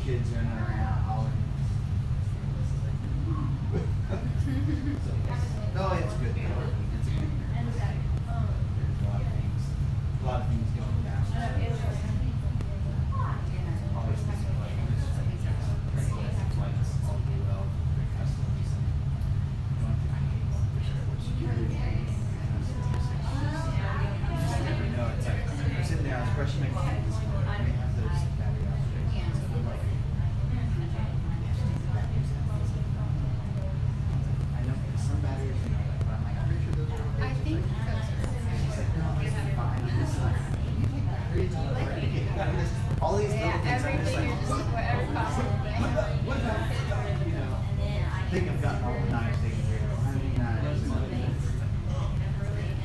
kids running around hollering. No, it's good. It's a good year. There's a lot of things going down. Obviously, flights all do well. Their customs and going through security. You just never know. It's like I'm sitting there, I was brushing my teeth this morning. We have those battery operations. So I'm like, I know some batteries, you know, but I'm like, I'm pretty sure those are okay. I think those are. She's like, no, it's fine. I'm just like, all these little things, I'm just Everything like, is just whatever possible thing. what about, you know, I think I've gotten all the knives taken care of. I mean, knives and other things.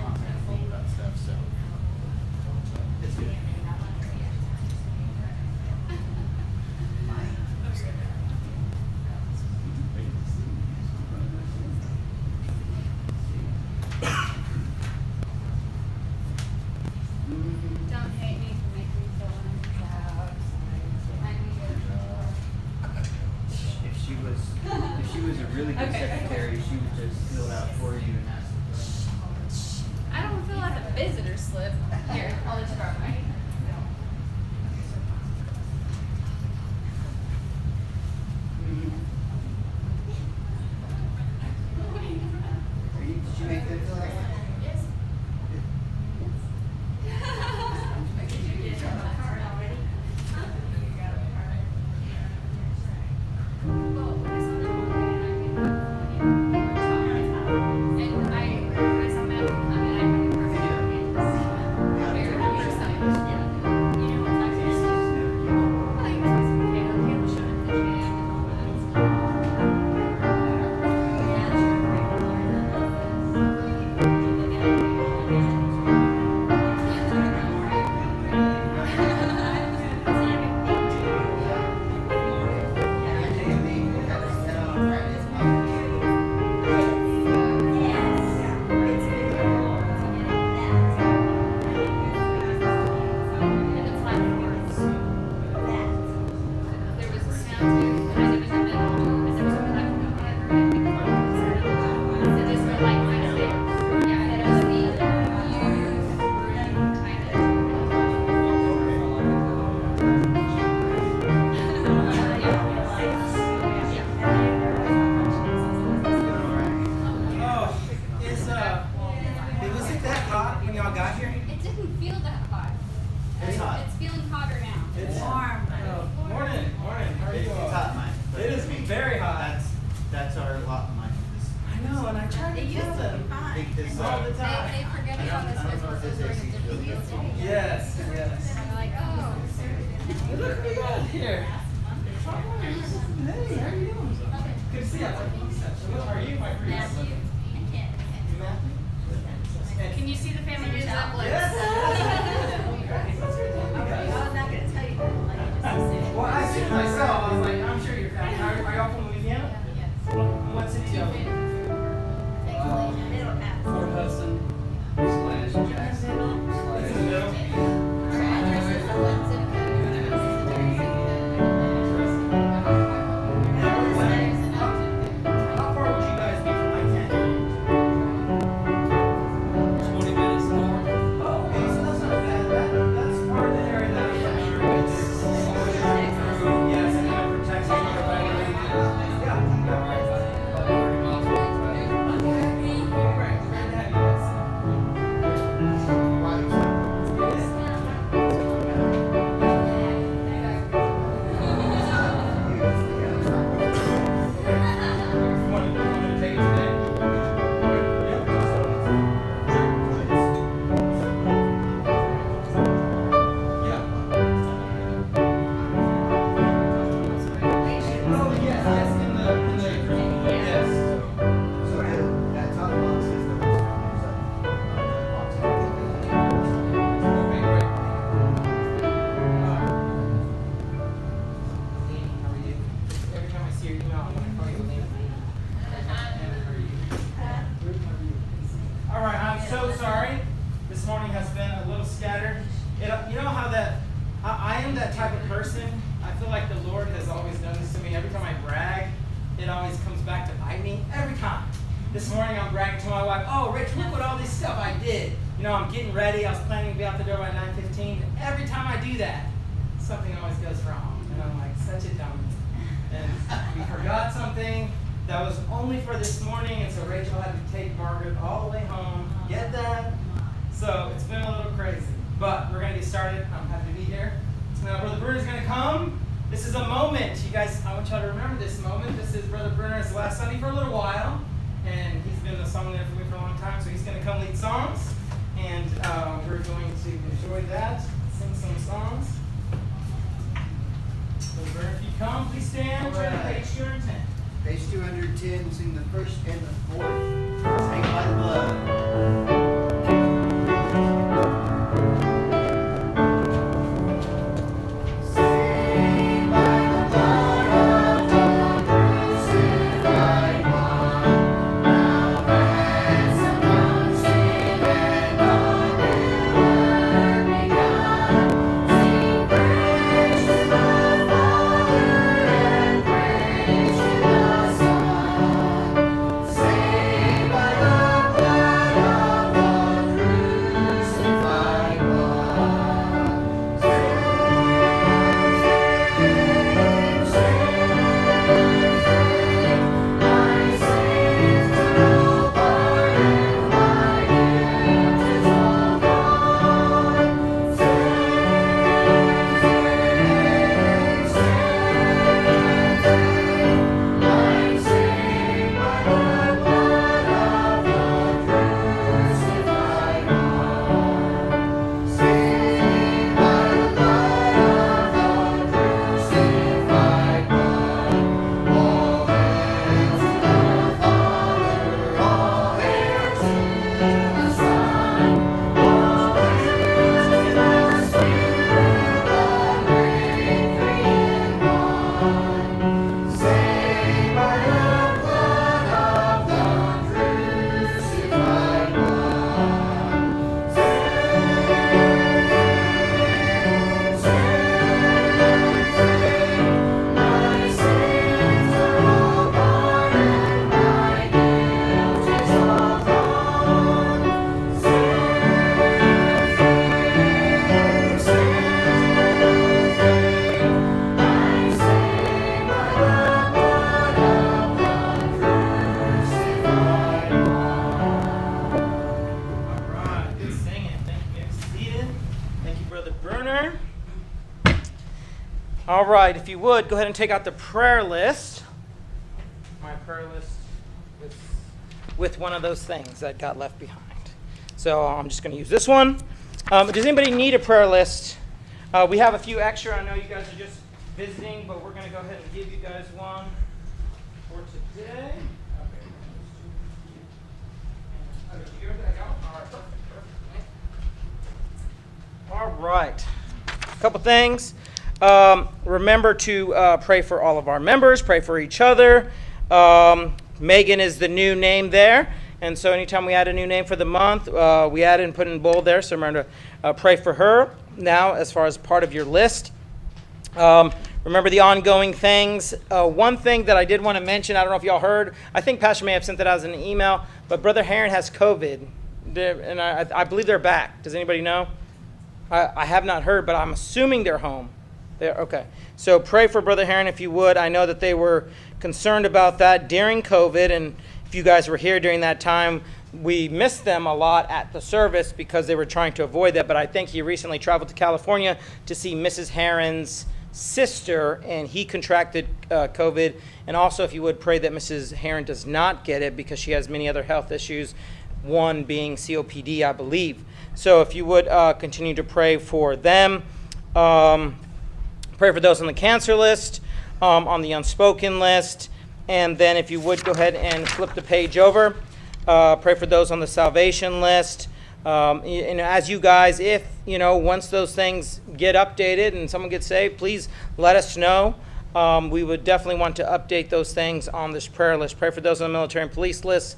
Constantly think about stuff, so it's good. Don't hate me for making me feel loud. If she was a really good secretary, she would just fill it out for you and ask the I don't fill out the visitor slip. Here, I'll let you borrow mine. Did you make that fill out? Yes. It didn't feel that hot. It's hot. It's feeling hotter now. It's warm. Morning. How are you It's doing? hot, mine. But It is very hot. That's our lot in mine. I know, and I try to tell them. I think this, All the They time. forget I about don't this know business if is this we're in a AC is different really city. good. Yes. And they're like, oh. You look pretty good here. Hey, how are you doing? Good to see you. How are you, my friend? Matthew. Can you see the family news outlets? Yes. Well, I see it myself. I was like, I'm sure you're family. Are y'all from Louisiana? What city y'all from? Fort Hudson / Jackson. It's in the middle. How far would you guys be from I-10? 20 minutes north. Oh, okay, so that's not bad. That's part of the area that I'm sure it's all the way through. Yes, and This morning I'm bragging to my wife, oh, Rich, look what all this stuff I did. You know, I'm getting ready. I was planning to be out the door by 9:15. And every time I do that, something always goes wrong. And I'm like, such a dummy. And we forgot something that was only for this morning, and so Rachel had to take Margaret all the way home. Get that? So it's been a little crazy. But we're going to get started. I'm happy to be here. So now Brother Bruner's going to come. This is a moment. You guys, I want y'all to remember this moment. This is Brother Bruner's last Sunday for a little while. And he's been a song leader for me for a long time, so he's going to come lead songs. And we're going to enjoy that, sing some songs. Brother Bruner, if you come, please stand. Turn to page 210. Page 210, we'll sing the first and the fourth. Saved by the blood. All right, if you would, go ahead and take out the prayer list. My prayer list with one of those things that got left behind. So I'm just going to use this one. Does anybody need a prayer list? We have a few extra. I know you guys are just visiting, but we're going to go ahead and give you guys one for today. All right. A couple things. Remember to pray for all of our members, pray for each other. Megan is the new name there. And so anytime we add a new name for the month, we add it and put it in bold there. So remember to pray for her now as far as part of your list. Remember the ongoing things. One thing that I did want to mention, I don't know if y'all heard, I think Pastor may have sent that out as an email, but Brother Heron has COVID. And I believe they're back. Does anybody know? I have not heard, but I'm assuming they're home. Okay. So pray for Brother Heron if you would. I know that they were concerned about that during COVID, and if you guys were here during that time, we missed them a lot at the service because they were trying to avoid that. But I think he recently traveled to California to see Mrs. Heron's sister, and he contracted COVID. And also, if you would, pray that Mrs. Heron does not get it because she has many other health issues, one being COPD, I believe. So if you would continue to pray for them. Pray for those on the cancer list, on the unspoken list, and then if you would go ahead and flip the page over. Pray for those on the salvation list. As you guys, if once those things get updated and someone gets saved, please let us know. We would definitely want to update those things on this prayer list. Pray for those on the military and police list.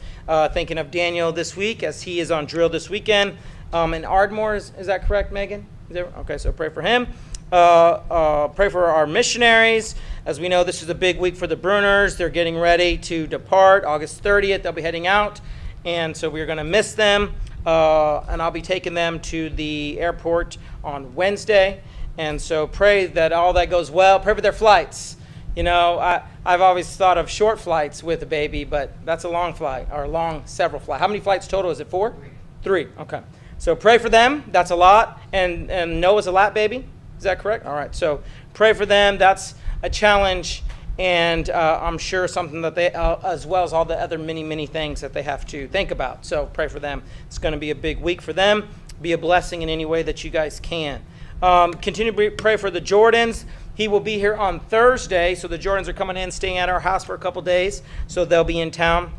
Thinking of Daniel this week as he is on drill this weekend. And Ardmore, is that correct, Megan? Okay, so pray for him. Pray for our missionaries. As we know, this is a big week for the Bruners. They're getting ready to depart. August 30th, they'll be heading out. And so we're going to miss them. And I'll be taking them to the airport on Wednesday. And so pray that all that goes well. Pray for their flights. You know, I've always thought of short flights with a baby, but that's a long flight, or several flights. How many flights total? Is it 4? 3. Okay. So pray for them. That's a lot. And Noah's a lap baby. Is that correct? All right. So pray for them. That's a challenge, and I'm sure something that they, as well as all the other many things that they have to think about. So pray for them. It's going to be a big week for them. Be a blessing in any way that you guys can. Continue to pray for the Jordans. He will be here on Thursday, so the Jordans are coming in, staying at our house for a couple days, so they'll be in town.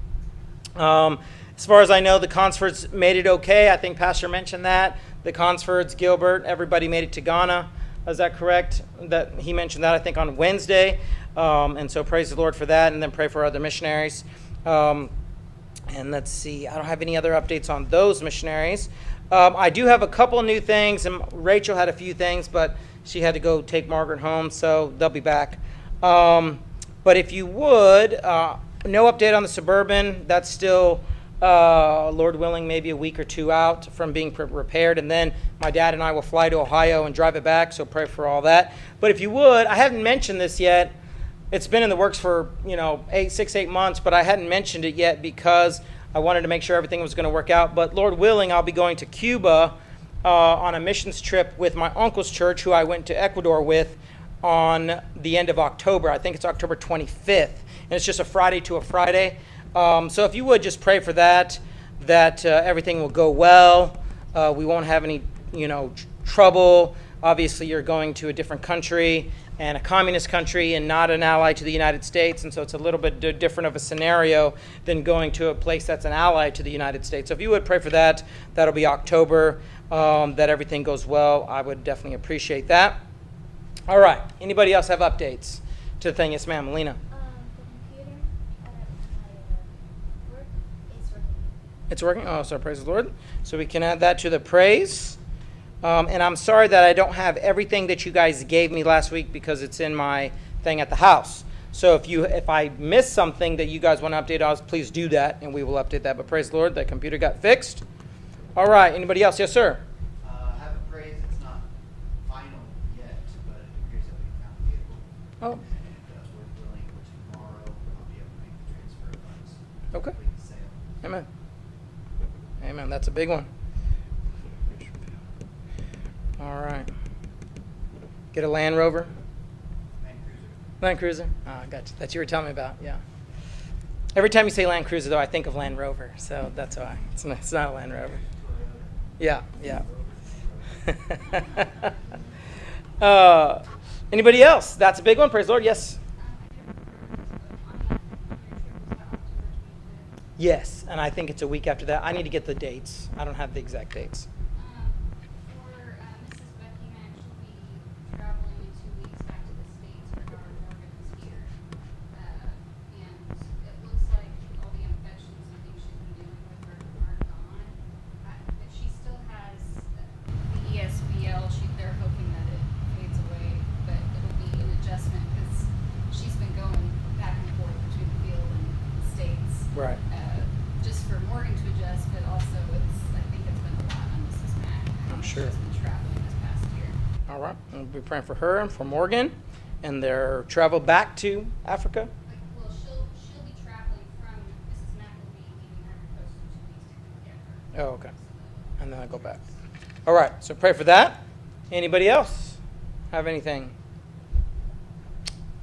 As far as I know, the Consfords made it okay. I think Pastor mentioned that. The Consfords, Gilbert, everybody made it to Ghana. Is that correct? That he mentioned that, I think, on Wednesday. And so praise the Lord for that, and then pray for other missionaries. And let's see. I don't have any other updates on those missionaries. I do have a couple new things, and Rachel had a few things, but she had to go take Margaret home, so they'll be back. But if you would, no update on the Suburban. That's still, Lord willing, maybe a week or 2 out from being repaired. And then my dad and I will fly to Ohio and drive it back, so pray for all that. But if you would, I haven't mentioned this yet. It's been in the works for, 8 months, but I hadn't mentioned it yet because I wanted to make sure everything was going to work out. But Lord willing, I'll be going to Cuba on a missions trip with my uncle's church, who I went to Ecuador with on the end of October. I think it's October 25th. And it's just a Friday to a Friday. So if you would just pray for that everything will go well. We won't have any, trouble. Obviously, you're going to a different country and a communist country and not an ally to the United States. And so it's a little bit different of a scenario than going to a place that's an ally to the United States. So if you would pray for that, that'll be October, that everything goes well. I would definitely appreciate that. All right. Anybody else have updates to the thing? Yes, ma'am. Melina. The computer at my work is working. It's working? Oh, so praise the Lord. So we can add that to the praise. And I'm sorry that I don't have everything that you guys gave me last week because it's in my thing at the house. So if I missed something that you guys want to update us, please do that, and we will update that. But praise the Lord, that computer got fixed. All right. Anybody else? Yes, sir. I have a praise. It's not final yet, but it appears that we found the vehicle. Oh. And Lord willing, tomorrow I'll be able to make the transfer of funds. Okay. Complete the sale. Amen. Amen. That's a big one. All right. Get a Land Rover? Land Cruiser? Oh, I got you. That you were telling me about, yeah. Every time you say Land Cruiser, though, I think of Land Rover, so that's why. It's not a Land Rover. Yeah. Anybody else? That's a big one. Praise the Lord. Yes. Yes, and I think it's a week after that. I need to get the dates. I don't have the exact dates. For Mrs. Becky and I actually be traveling in 2 weeks back to the States. Her daughter Morgan is here. And it looks like all the infections and things she's been dealing with are gone. But she still has the ESBL. They're hoping that it fades away, but it'll be an adjustment because she's been going back and forth between the field and the States. Right. Just for Morgan to adjust, but also I think it's been a lot on Mrs. Mack. I'm sure. She's been traveling this past year. All right. We'll be praying for her and for Morgan and their travel back to Africa. Well, she'll be traveling from Mrs. Mack will be leaving Ivory Coast in 2 weeks to come get her. Oh, okay. And then I go back. All right. So pray for that. Anybody else have anything?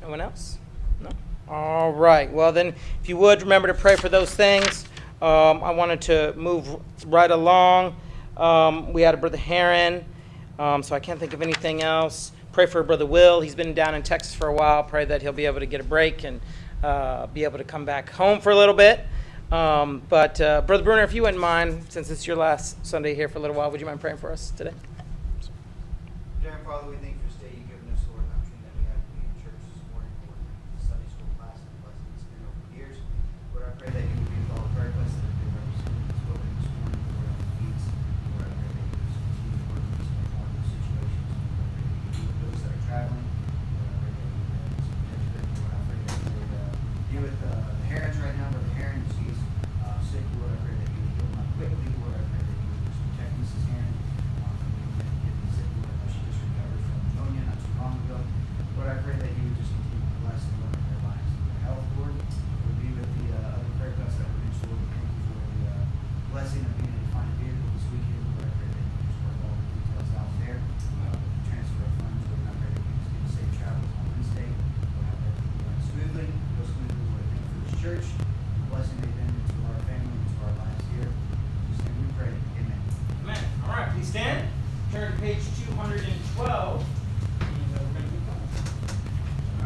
No one else? No? All right. Well, then, if you would, remember to pray for those things. I wanted to move right along. We had a Brother Heron, so I can't think of anything else. Pray for Brother Will. He's been down in Texas for a while. Pray that he'll be able to get a break and be able to come back home for a little bit. But Brother Bruner, if you wouldn't mind, since it's your last Sunday here for a little while, would you mind praying for us today? Dear Heavenly Father, we thank you for this day you've given us, Lord, an opportunity that we have to be in church this morning, Lord, the Sunday school class and the blessing that's been over the years. Lord, I pray that you would be with all the prayer requests that have been spoken this morning, Lord, on the needs. Lord, I pray that you would continue to work in this morning on the situations. Lord, I pray that you would be with those that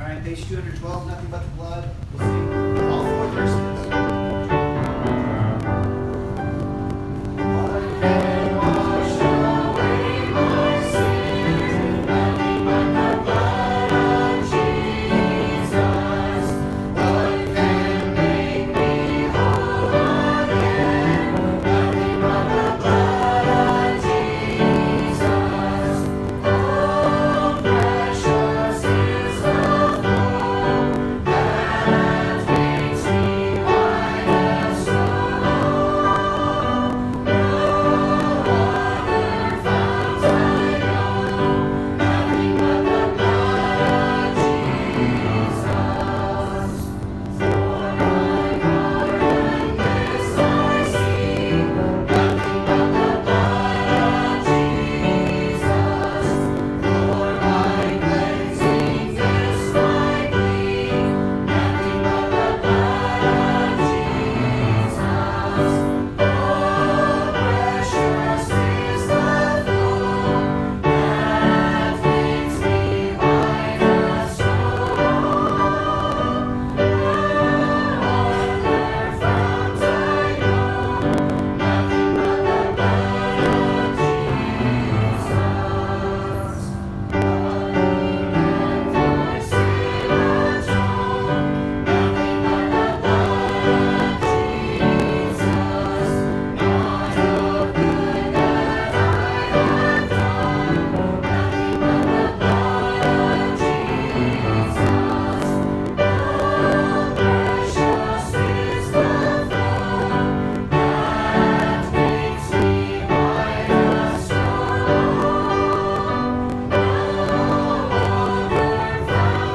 All right, page 212, nothing but the blood. We'll sing all 4 verses. What can wash away my sins? Nothing but the blood of Jesus. What can make me whole again? Nothing but the blood of Jesus. Oh, precious is the flow that makes me white as snow. No other fount I know, nothing but the blood of Jesus. For my hardness I see, nothing but the blood of Jesus. For my cleansing this my plea, nothing but the blood of Jesus. Oh, precious is the flow that makes me white as snow. No other fount I know, nothing but the blood of Jesus. And for sin atone, nothing but the blood of Jesus. Not a good that I have done, nothing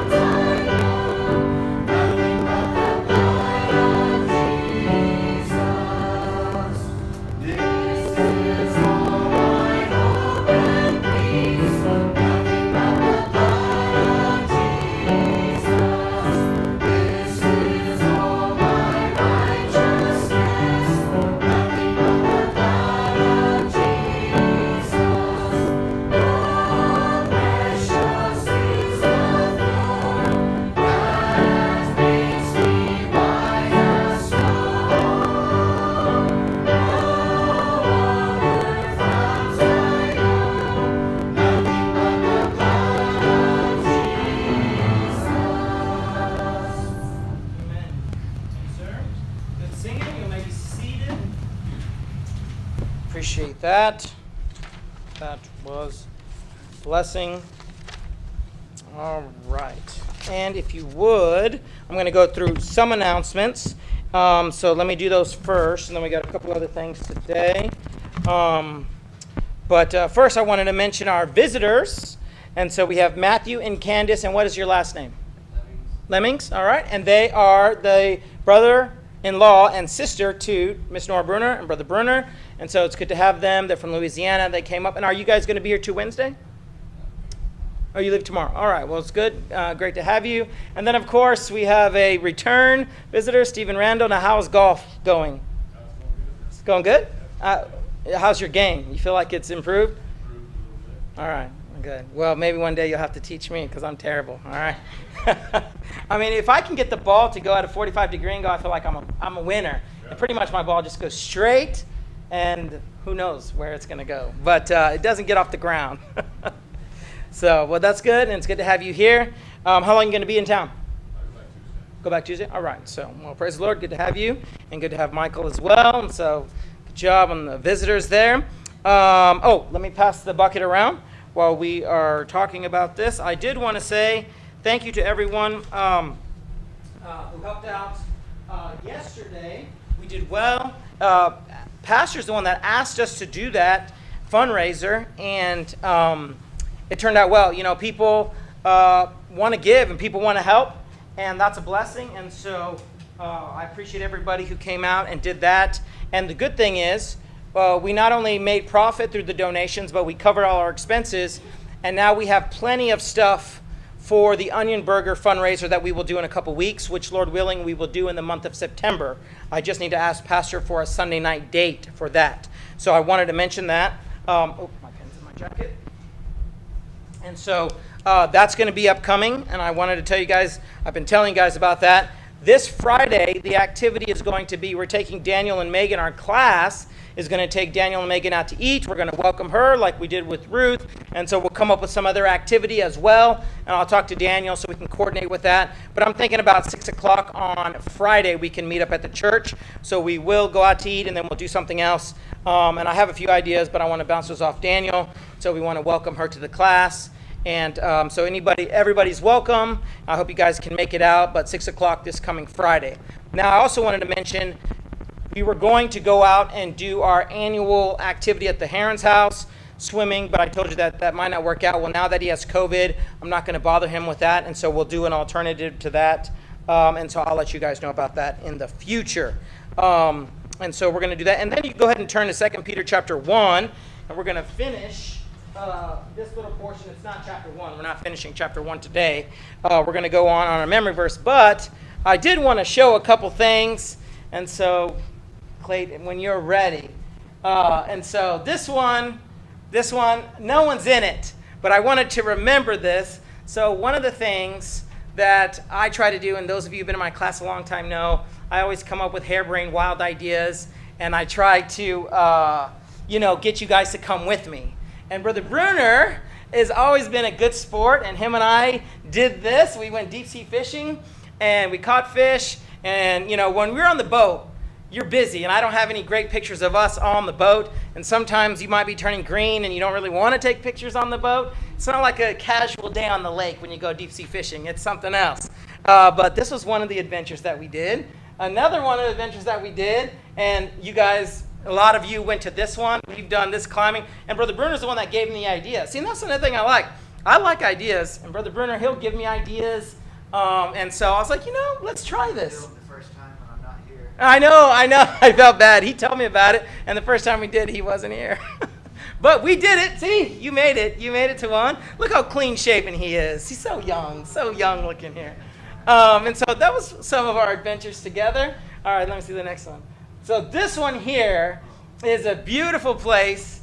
but the blood of Jesus. Oh, precious is the flow that makes me white as snow. No other fount I know, nothing but the blood of Jesus. This is all my hope and peace, nothing but the blood of Jesus. This is all my righteousness, nothing but the blood of Jesus. Oh, precious is the flow that makes me white as snow. No other fount I know, nothing but the blood of Jesus. Amen. Sir, good singing. You may be seated. Appreciate that. That was a blessing. All right. And if you would, I'm going to go through some announcements. So let me do those first, and then we got a couple other things today. But first, I wanted to mention our visitors. And so we have Matthew and Candace, and what is your last name? Lemmings, all right. And they are the brother-in-law and sister to Miss Nora Bruner and Brother Bruner. And so it's good to have them. They're from Louisiana. They came up. And are you guys going to be here till Wednesday? Oh, you leave tomorrow. All right. Well, it's good. Great to have you. And then, of course, we have a return visitor, Stephen Randall. Now, how's golf going? It's going good? How's your game? You feel like it's improved? All right. Good. Well, maybe one day you'll have to teach me because I'm terrible. All right. I mean, if I can get the ball to go at a 45-degree angle, I feel like I'm a winner. And pretty much my ball just goes straight, and who knows where it's going to go. But it doesn't get off the ground. So, well, that's good, and it's good to have you here. How long are you going to be in town? Go back Tuesday? All right. So, well, praise the Lord. Good to have you, and good to have Michael as well. And so, good job on the visitors there. Let me pass the bucket around while we are talking about this. I did want to say thank you to everyone who helped out yesterday. We did well. Pastor's the one that asked us to do that fundraiser, and it turned out well. You know, people want to give and people want to help, and that's a blessing. And so I appreciate everybody who came out and did that. And the good thing is, we not only made profit through the donations, but we covered all our expenses. And now we have plenty of stuff for the Onion Burger fundraiser that we will do in a couple weeks, which, Lord willing, we will do in the month of September. I just need to ask Pastor for a Sunday night date for that. So I wanted to mention that. My pen's in my jacket. And so That's going to be upcoming, and I wanted to tell you guys, I've been telling you guys about that. This Friday, the activity is going to be, we're taking Daniel and Megan, our class is going to take Daniel and Megan out to eat. We're going to welcome her like we did with Ruth, and so we'll come up with some other activity as well, and I'll talk to Daniel so we can coordinate with that. But I'm thinking about 6 o'clock on Friday we can meet up at the church, so we will go out to eat, and then we'll do something else. And I have a few ideas, but I want to bounce those off Daniel, so we want to welcome her to the class. And so everybody's welcome. I hope you guys can make it out, but 6 o'clock this coming Friday. Now, I also wanted to mention, we were going to go out and do our annual activity at the Heron's house, swimming, but I told you that might not work out. Well, now that he has COVID, I'm not going to bother him with that, and so we'll do an alternative to that. And so I'll let you guys know about that in the future. And so we're going to do that. And then you go ahead and turn to 2 Peter chapter 1, and we're going to finish this little portion. It's not chapter 1. We're not finishing chapter 1 today. We're going to go on our memory verse. But I did want to show a couple things. And so, Clayton, when you're ready. And so this one, no one's in it. But I wanted to remember this. So one of the things that I try to do, and those of you who've been in my class a long time know, I always come up with harebrained, wild ideas. And I try to, get you guys to come with me. And Brother Bruner has always been a good sport, and him and I did this. We went deep sea fishing, and we caught fish. And, when we're on the boat, you're busy, and I don't have any great pictures of us on the boat. And sometimes you might be turning green, and you don't really want to take pictures on the boat. It's not like a casual day on the lake when you go deep sea fishing. It's something else. But this was one of the adventures that we did. Another one of the adventures that we did, and you guys, a lot of you went to this one. We've done this climbing. And Brother Bruner's the one that gave me the idea. See, and that's another thing I like. I like ideas. And Brother Bruner, he'll give me ideas. And so I was like, let's try this. The first time when I'm not here. I know. I felt bad. He told me about it. And the first time we did, he wasn't here. But we did it. See, you made it. You made it to one. Look how clean shaven he is. He's so young looking here. And so that was some of our adventures together. All right, let me see the next one. So this one here is a beautiful place.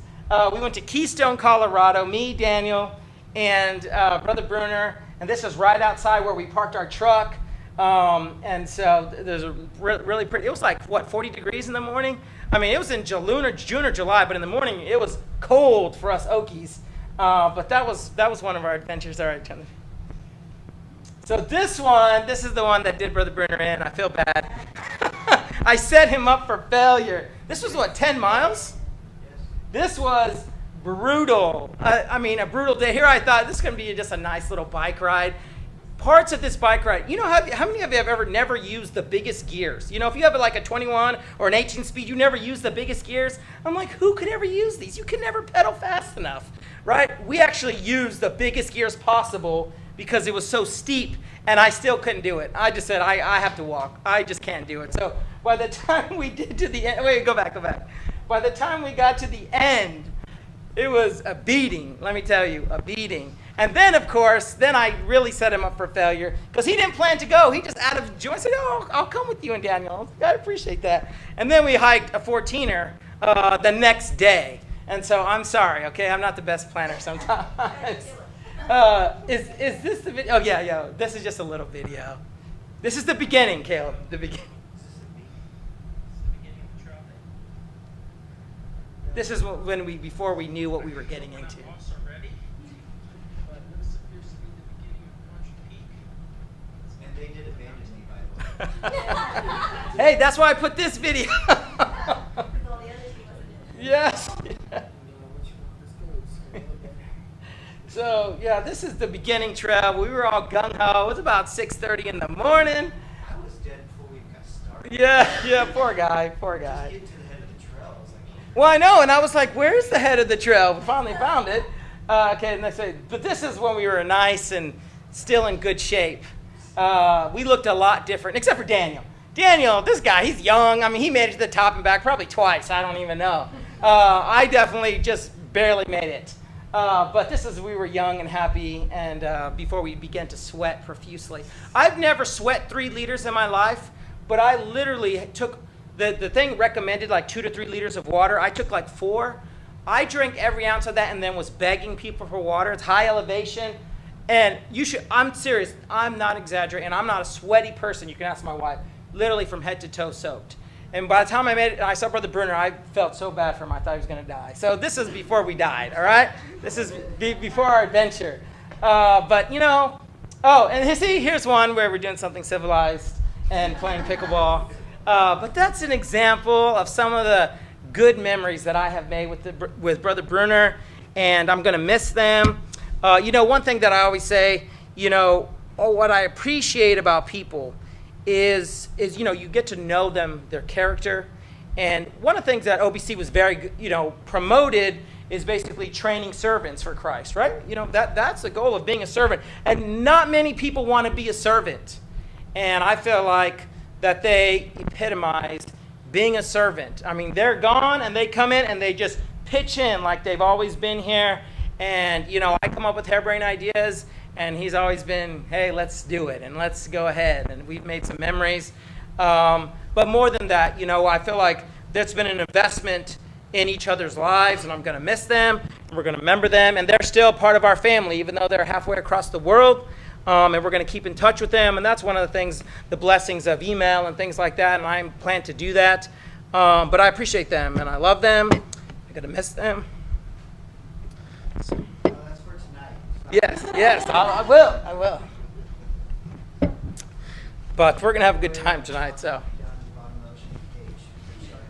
We went to Keystone, Colorado, me, Daniel, and Brother Bruner. And this is right outside where we parked our truck. And so there's a really pretty, it was like, 40 degrees in the morning? I mean, it was in June or July, but in the morning it was cold for us Okies. But that was one of our adventures. All right, Jonathan. So this is the one that did Brother Bruner in. I feel bad. I set him up for failure. This was 10 miles? Yes. This was brutal. A brutal day. Here I thought this is going to be just a nice little bike ride. Parts of this bike ride, how many of you have ever never used the biggest gears? If you have like a 21 or an 18 speed, you never use the biggest gears. I'm like, who could ever use these? You can never pedal fast enough, right? We actually used the biggest gears possible because it was so steep, and I still couldn't do it. I just said, I have to walk. I just can't do it. So by the time we did to the end, go back. By the time we got to the end, it was a beating, let me tell you, a beating. And then, of course, I really set him up for failure because he didn't plan to go. He just out of joy said, I'll come with you and Daniel. I appreciate that. And then we hiked a 14er the next day. And so I'm sorry, okay? I'm not the best planner sometimes. Is this the video? Oh, yeah. This is just a little video. This is the beginning, Caleb, the beginning. This is before we knew what we were getting into. And they did abandon me, by the way. Hey, that's why I put this video. Yes. So, this is the beginning trail. We were all gung-ho. It was about 6:30 in the morning. I was dead before we got started. Yeah, poor guy. Just get to the head of the trail. I was like, Well, I know, and I was like, where's the head of the trail? We finally found it. Okay, next day. But this is when we were nice and still in good shape. We looked a lot different, except for Daniel. Daniel, this guy, he's young. He made it to the top and back probably twice. I don't even know. I definitely just barely made it. But we were young and happy, and before we began to sweat profusely. I've never sweat 3 liters in my life, but I literally took, the thing recommended like 2 to 3 liters of water. I took like 4. I drank every ounce of that and then was begging people for water. It's high elevation. And I'm serious, I'm not exaggerating, and I'm not a sweaty person. You can ask my wife, literally from head to toe soaked. And by the time I made it, I saw Brother Bruner, I felt so bad for him, I thought he was going to die. So this is before we died, all right? This is before our adventure. But, and here's one where we're doing something civilized and playing pickleball. But that's an example of some of the good memories that I have made with Brother Bruner, and I'm going to miss them. One thing that I always say, what I appreciate about people is you get to know them, their character. And one of the things that OBC was very, promoted is basically training servants for Christ, right? That's the goal of being a servant. And not many people want to be a servant. And I feel like that they epitomized being a servant. I mean, they're gone and they come in and they just pitch in like they've always been here. And, I come up with harebrained ideas, and he's always been, hey, let's do it, and let's go ahead. And we've made some memories. But more than that, I feel like there's been an investment in each other's lives, and I'm going to miss them, and we're going to remember them. And they're still part of our family, even though they're halfway across the world. And we're going to keep in touch with them. And that's one of the things, the blessings of email and things like that, and I plan to do that. But I appreciate them, and I love them. I'm going to miss them. That's for tonight. Yes, I will. But we're going to have a good time tonight, so.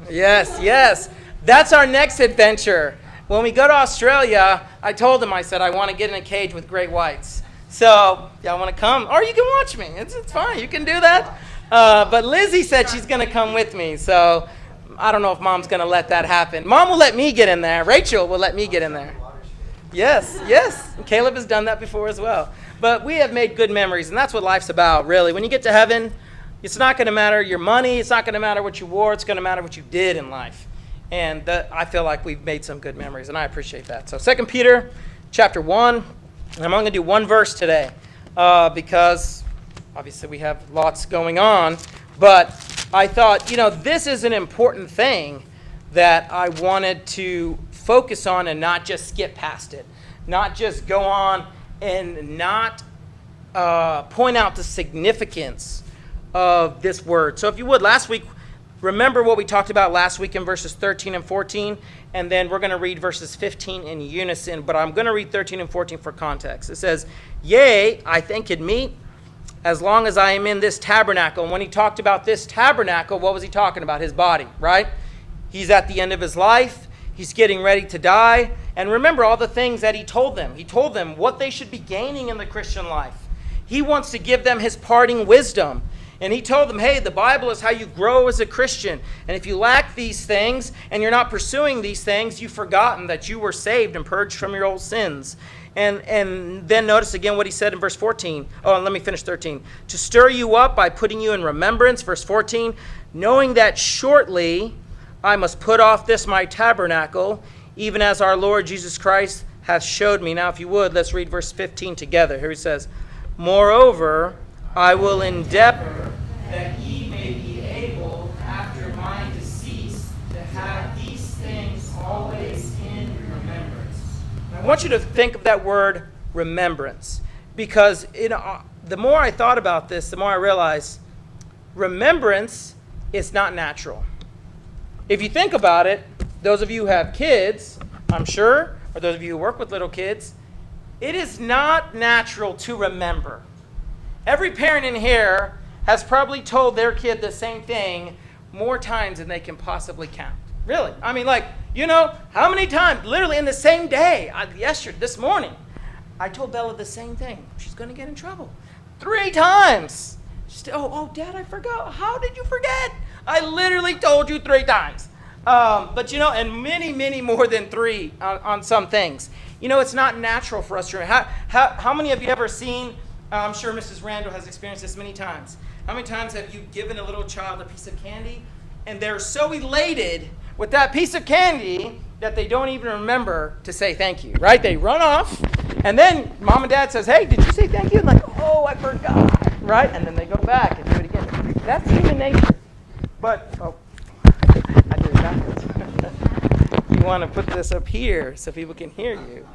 Yes. That's our next adventure. When we go to Australia, I told him, I said, I want to get in a cage with great whites. So, y'all want to come? Or you can watch me. It's fine. You can do that. But Lizzie said she's going to come with me, so I don't know if Mom's going to let that happen. Mom will let me get in there. Rachel will let me get in there. Yes. Caleb has done that before as well. But we have made good memories, and that's what life's about, really. When you get to heaven, it's not going to matter your money. It's not going to matter what you wore. It's going to matter what you did in life. And I feel like we've made some good memories, and I appreciate that. So 2 Peter chapter 1, and I'm only going to do one verse today because obviously we have lots going on. But I thought, this is an important thing that I wanted to focus on and not just skip past it, not just go on and not point out the significance of this word. So if you would, last week, remember what we talked about last week in verses 13 and 14, and then we're going to read verses 15 in unison, but I'm going to read 13 and 14 for context. It says, "Yea, I think it meet, as long as I am in this tabernacle." And when he talked about this tabernacle, what was he talking about? His body, right? He's at the end of his life. He's getting ready to die. And remember all the things that he told them. He told them what they should be gaining in the Christian life. He wants to give them his parting wisdom. And he told them, hey, the Bible is how you grow as a Christian. And if you lack these things and you're not pursuing these things, you've forgotten that you were saved and purged from your old sins. And then notice again what he said in verse 14. Oh, let me finish 13. "To stir you up by putting you in remembrance," verse 14, "knowing that shortly I must put off this my tabernacle, even as our Lord Jesus Christ hath showed me." Now, if you would, let's read verse 15 together. Here he says, "Moreover, I will endeavor that ye may be able, after my decease, to have these things always in remembrance." I want you to think of that word remembrance, because the more I thought about this, the more I realized remembrance is not natural. If you think about it, those of you who have kids, I'm sure, or those of you who work with little kids, it is not natural to remember. Every parent in here has probably told their kid the same thing more times than they can possibly count. Really. I mean, how many times, literally in the same day, this morning, I told Bella the same thing. She's going to get in trouble. 3 times. Oh, Dad, I forgot. How did you forget? I literally told you 3 times. But and many, many more than 3 on some things. It's not natural for us to remember. How many of you ever seen, I'm sure Mrs. Randall has experienced this many times. How many times have you given a little child a piece of candy and they're so elated with that piece of candy that they don't even remember to say thank you, right? They run off, and then Mom and Dad says, "Hey, did you say thank you?" And "Oh, I forgot," right? And then they go back and do it again. That's human nature. But, I did it backwards. You want to put this up here so people can hear you.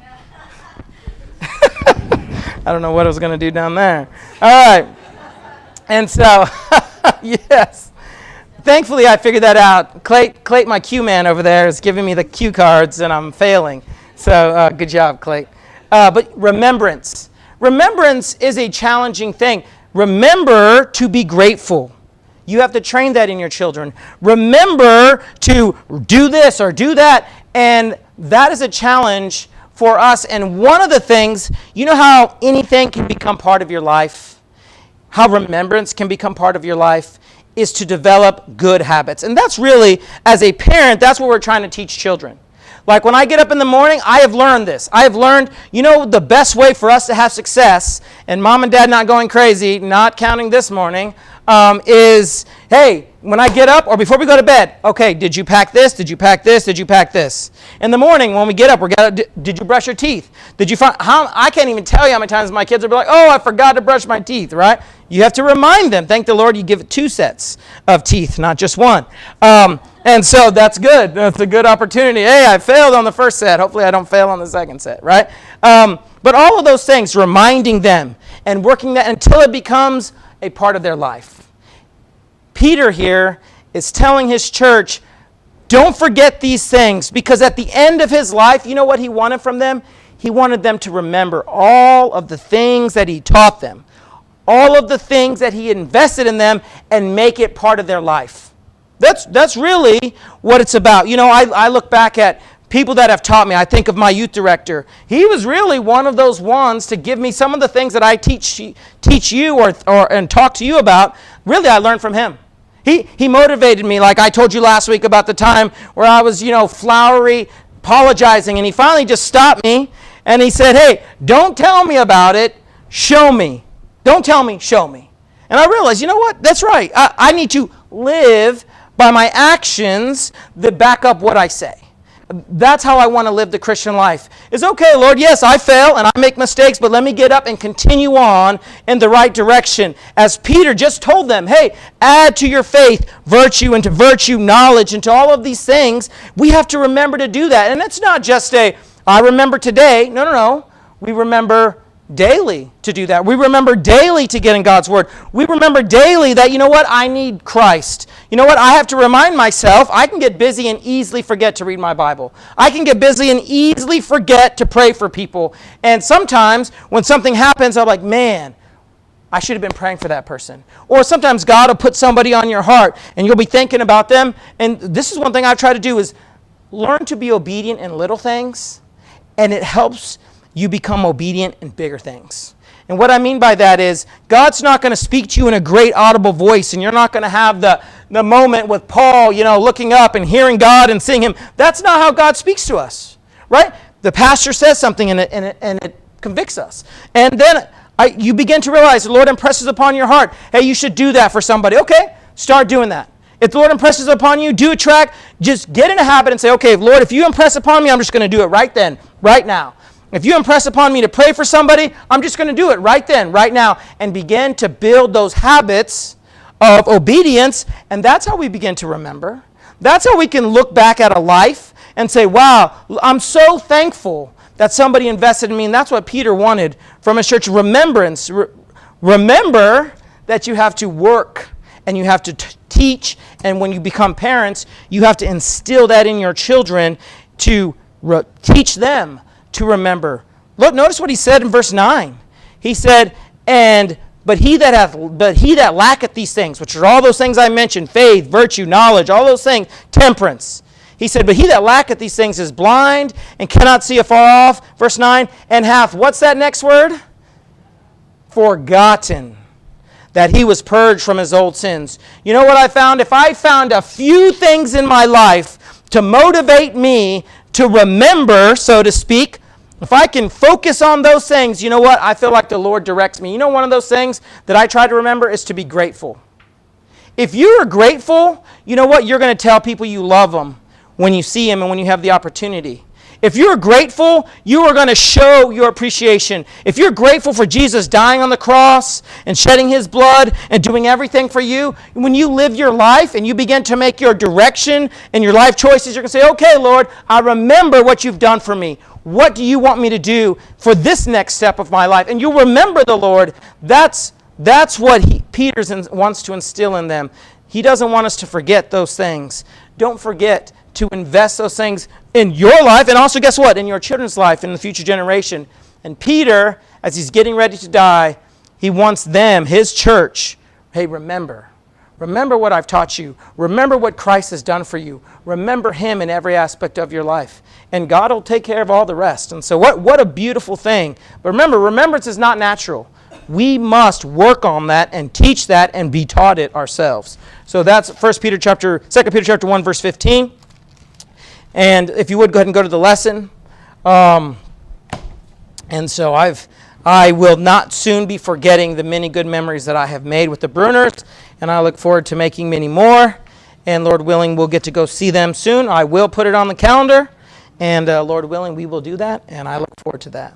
I don't know what I was going to do down there. All right. And so, yes. Thankfully, I figured that out. Clayton, my Q man over there, is giving me the cue cards, and I'm failing. So good job, Clayton. But remembrance. Remembrance is a challenging thing. Remember to be grateful. You have to train that in your children. Remember to do this or do that. And that is a challenge for us. And one of the things, you know how anything can become part of your life? How remembrance can become part of your life is to develop good habits. And that's really, as a parent, that's what we're trying to teach children. Like when I get up in the morning, I have learned this. I have learned, the best way for us to have success, and mom and dad not going crazy, not counting this morning, is, hey, when I get up or before we go to bed, okay, did you pack this? Did you pack this? Did you pack this? In the morning when we get up, did you brush your teeth? Did you find, I can't even tell you how many times my kids will be like, oh, I forgot to brush my teeth, right? You have to remind them. Thank the Lord you give it 2 sets of teeth, not just 1. And so that's good. That's a good opportunity. Hey, I failed on the first set. Hopefully I don't fail on the second set, right? But all of those things, reminding them and working that until it becomes a part of their life. Peter here is telling his church, don't forget these things, because at the end of his life, you know what he wanted from them? He wanted them to remember all of the things that he taught them, all of the things that he invested in them, and make it part of their life. That's really what it's about. I look back at people that have taught me. I think of my youth director. He was really one of those ones to give me some of the things that I teach you and talk to you about. Really, I learned from him. He motivated me, like I told you last week about the time where I was, flowery, apologizing, and he finally just stopped me, and he said, hey, don't tell me about it, show me. Don't tell me, show me. And I realized, you know what? That's right. I need to live by my actions that back up what I say. That's how I want to live the Christian life. It's okay, Lord, yes, I fail and I make mistakes, but let me get up and continue on in the right direction. As Peter just told them, hey, add to your faith virtue, and to virtue knowledge, and to all of these things. We have to remember to do that. And it's not just I remember today. No. We remember daily to do that. We remember daily to get in God's Word. We remember daily that, I need Christ. I have to remind myself. I can get busy and easily forget to read my Bible. I can get busy and easily forget to pray for people. And sometimes when something happens, I'm like, man, I should have been praying for that person. Or sometimes God will put somebody on your heart and you'll be thinking about them. And this is one thing I've tried to do is learn to be obedient in little things, and it helps you become obedient in bigger things. And what I mean by that is God's not going to speak to you in a great audible voice, and you're not going to have the moment with Paul, looking up and hearing God and seeing him. That's not how God speaks to us, right? The pastor says something and it convicts us. And then you begin to realize the Lord impresses upon your heart, hey, you should do that for somebody. Okay, start doing that. If the Lord impresses upon you, do a track, just get in a habit and say, okay, Lord, if you impress upon me, I'm just going to do it right then, right now. If you impress upon me to pray for somebody, I'm just going to do it right then, right now, and begin to build those habits of obedience, and that's how we begin to remember. That's how we can look back at a life and say, wow, I'm so thankful that somebody invested in me, and that's what Peter wanted from his church. Remembrance. Remember that you have to work, and you have to teach, and when you become parents, you have to instill that in your children to teach them to remember. Look, notice what he said in verse 9. He said, but he that lacketh these things, which are all those things I mentioned, faith, virtue, knowledge, all those things, temperance. He said, but he that lacketh these things is blind and cannot see afar off. Verse 9, and hath, what's that next word? Forgotten that he was purged from his old sins. You know what I found? If I found a few things in my life to motivate me to remember, so to speak, if I can focus on those things, you know what? I feel like the Lord directs me. One of those things that I try to remember is to be grateful. If you are grateful, you know what? You're going to tell people you love them when you see them and when you have the opportunity. If you're grateful, you are going to show your appreciation. If you're grateful for Jesus dying on the cross and shedding his blood and doing everything for you, when you live your life and you begin to make your direction and your life choices, you're going to say, okay, Lord, I remember what you've done for me. what do you want me to do for this next step of my life? And you'll remember the Lord. That's what Peter wants to instill in them. He doesn't want us to forget those things. Don't forget to invest those things in your life, and also, guess what? In your children's life, in the future generation. And Peter, as he's getting ready to die, he wants them, his church, hey, remember what I've taught you. Remember what Christ has done for you. Remember him in every aspect of your life. And God will take care of all the rest. And so what a beautiful thing. But remember, remembrance is not natural. We must work on that and teach that and be taught it ourselves. So that's 2 Peter chapter 1, verse 15. And if you would, go ahead and go to the lesson. And so I will not soon be forgetting the many good memories that I have made with the Bruners, and I look forward to making many more. And Lord willing, we'll get to go see them soon. I will put it on the calendar, and Lord willing, we will do that, and I look forward to that.